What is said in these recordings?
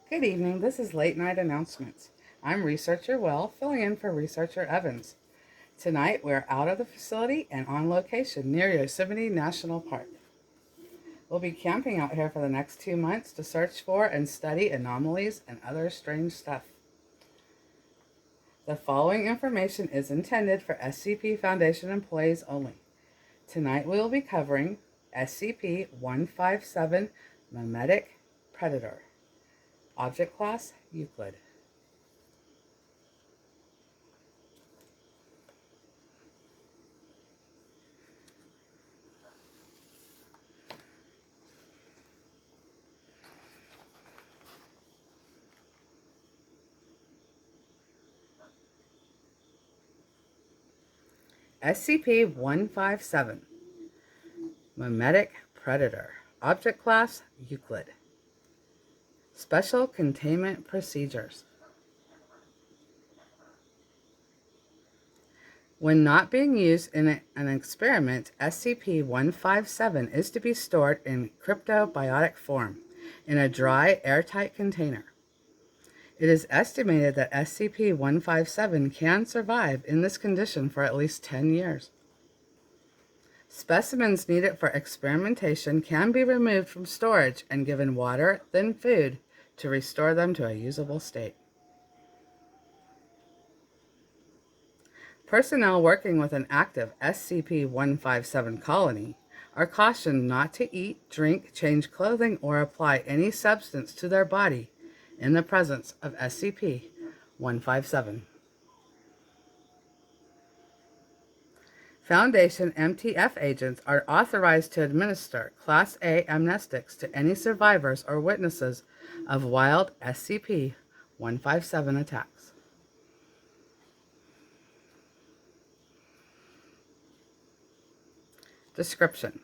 Good evening. This is Late Night Announcements. I'm Researcher Will, filling in for Researcher Evans. Tonight, we're out of the facility and on location near Yosemite National Park. We'll be camping out here for the next 2 months to search for and study anomalies and other strange stuff. The following information is intended for SCP Foundation employees only. Tonight, we will be covering SCP-157 Mimetic Predator. Object Class, Euclid. SCP-157 Mimetic Predator. Object Class, Euclid. Special Containment Procedures. When not being used in an experiment, SCP-157 is to be stored in cryptobiotic form in a dry, airtight container. It is estimated that SCP-157 can survive in this condition for at least 10 years. Specimens needed for experimentation can be removed from storage and given water, then food, to restore them to a usable state. Personnel working with an active SCP-157 colony are cautioned not to eat, drink, change clothing, or apply any substance to their body in the presence of SCP-157. Foundation MTF agents are authorized to administer Class A amnestics to any survivors or witnesses of wild SCP-157 attacks. Description: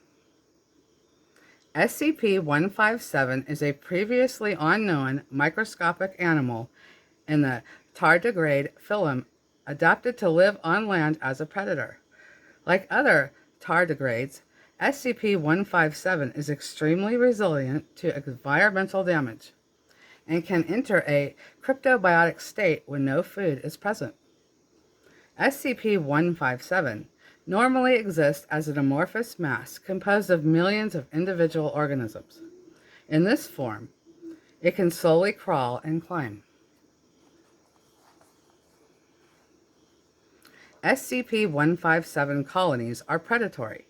SCP-157 is a previously unknown microscopic animal in the tardigrade phylum adapted to live on land as a predator. Like other tardigrades, SCP-157 is extremely resilient to environmental damage and can enter a cryptobiotic state when no food is present. SCP-157 normally exists as an amorphous mass composed of millions of individual organisms. In this form, it can slowly crawl and climb. SCP-157 colonies are predatory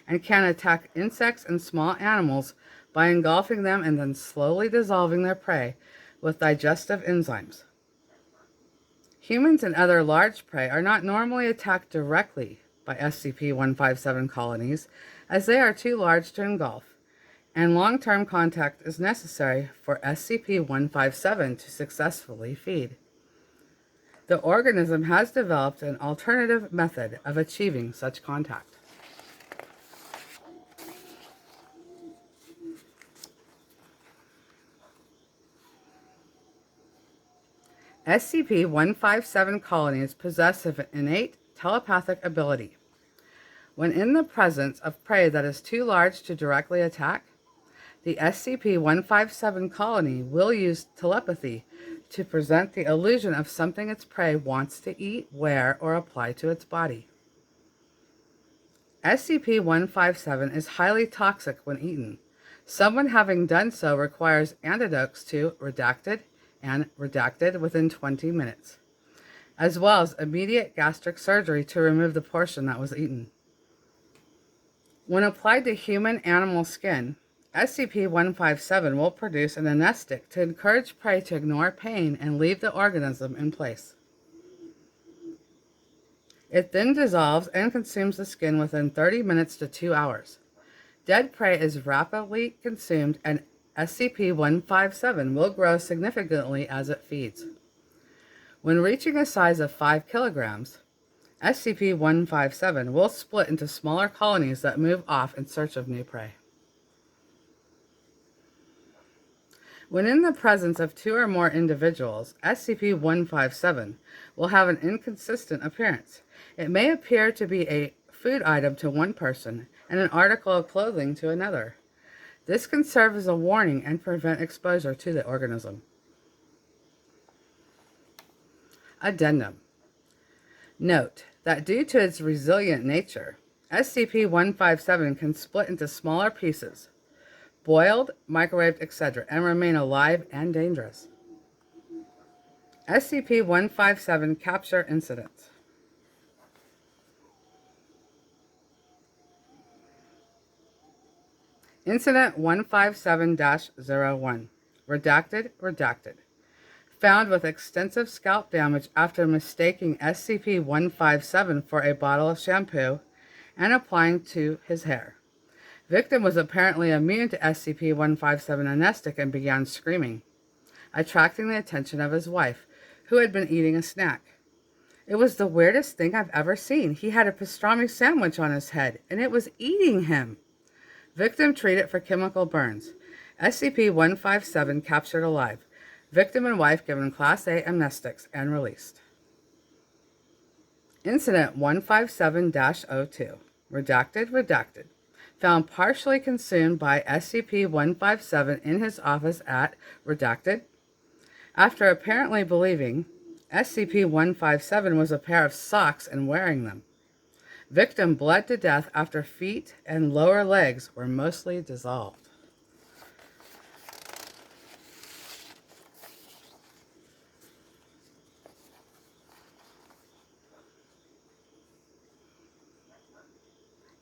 and can attack insects and small animals by engulfing them and then slowly dissolving their prey with digestive enzymes. Humans and other large prey are not normally attacked directly by SCP-157 colonies, as they are too large to engulf, and long-term contact is necessary for SCP-157 to successfully feed. The organism has developed an alternative method of achieving such contact. SCP-157 colonies possess an innate telepathic ability. When in the presence of prey that is too large to directly attack, the SCP-157 colony will use telepathy to present the illusion of something its prey wants to eat, wear, or apply to its body. SCP-157 is highly toxic when eaten. Someone having done so requires antidotes to REDACTED and REDACTED within 20 minutes, as well as immediate gastric surgery to remove the portion that was eaten. When applied to human-animal skin, SCP-157 will produce an anesthetic to encourage prey to ignore pain and leave the organism in place. It then dissolves and consumes the skin within 30 minutes to 2 hours. Dead prey is rapidly consumed, and SCP-157 will grow significantly as it feeds. When reaching a size of 5 kilograms, SCP-157 will split into smaller colonies that move off in search of new prey. When in the presence of 2 or more individuals, SCP-157 will have an inconsistent appearance. It may appear to be a food item to one person and an article of clothing to another. This can serve as a warning and prevent exposure to the organism. Addendum. Note that due to its resilient nature, SCP-157 can split into smaller pieces, boiled, microwaved, etc., and remain alive and dangerous. SCP-157 Capture Incident. Incident 157-01. Redacted. Found with extensive scalp damage after mistaking SCP-157 for a bottle of shampoo and applying to his hair. Victim was apparently immune to SCP-157 anesthetic and began screaming, attracting the attention of his wife, who had been eating a snack. It was the weirdest thing I've ever seen. He had a pastrami sandwich on his head, and it was eating him. Victim treated for chemical burns. SCP-157 captured alive. Victim and wife given Class A amnestics and released. Incident 157-02. Redacted. Found partially consumed by SCP-157 in his office at Redacted. After apparently believing SCP-157 was a pair of socks and wearing them. Victim bled to death after feet and lower legs were mostly dissolved.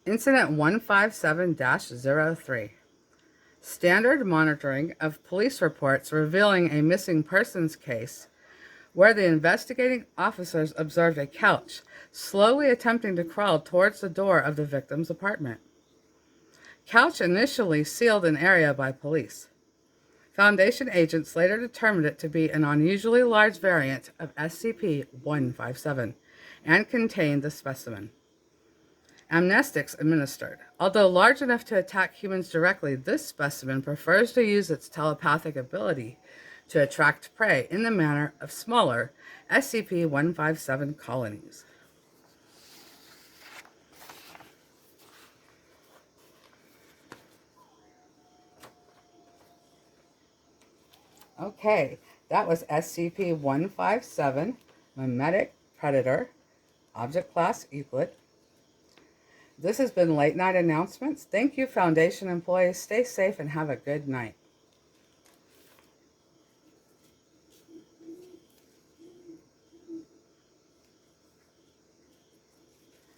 Incident 157-03. Standard monitoring of police reports revealing a missing persons case where the investigating officers observed a couch slowly attempting to crawl towards the door of the victim's apartment. Couch initially sealed an area by police. Foundation agents later determined it to be an unusually large variant of SCP-157 and contained the specimen. Amnestics administered. Although large enough to attack humans directly, this specimen prefers to use its telepathic ability to attract prey in the manner of smaller SCP-157 colonies. Okay, that was SCP-157, Mimetic Predator, Object Class Euclid. This has been Late Night Announcements. Thank you, Foundation employees. Stay safe and have a good night.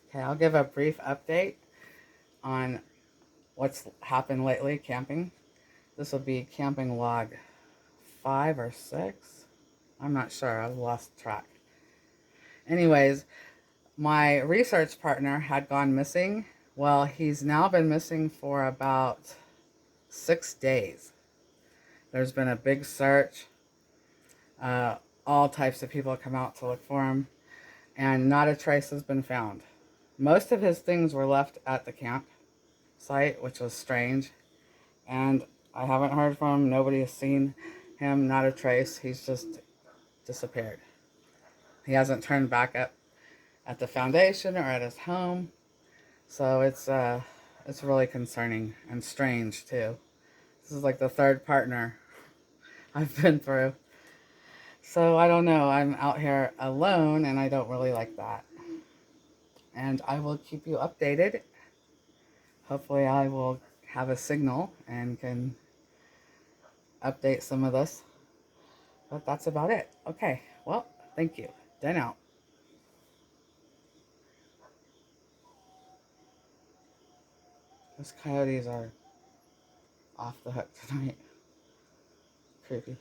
Okay, I'll give a brief update on what's happened lately camping. This will be camping log 5 or 6. I'm not sure. I've lost track. Anyways, my research partner had gone missing. Well, he's now been missing for about 6 days. There's been a big search. All types of people come out to look for him, and not a trace has been found. Most of his things were left at the camp site, which was strange, and I haven't heard from him. Nobody has seen him, not a trace. He's just disappeared. He hasn't turned back up at the Foundation or at his home, so it's really concerning and strange too. This is like the third partner I've been through, so I don't know. I'm out here alone, and I don't really like that. And I will keep you updated. Hopefully, I will have a signal and can update some of this. But that's about it. Okay, well, thank you. Done out. Those coyotes are off the hook tonight. Creepy.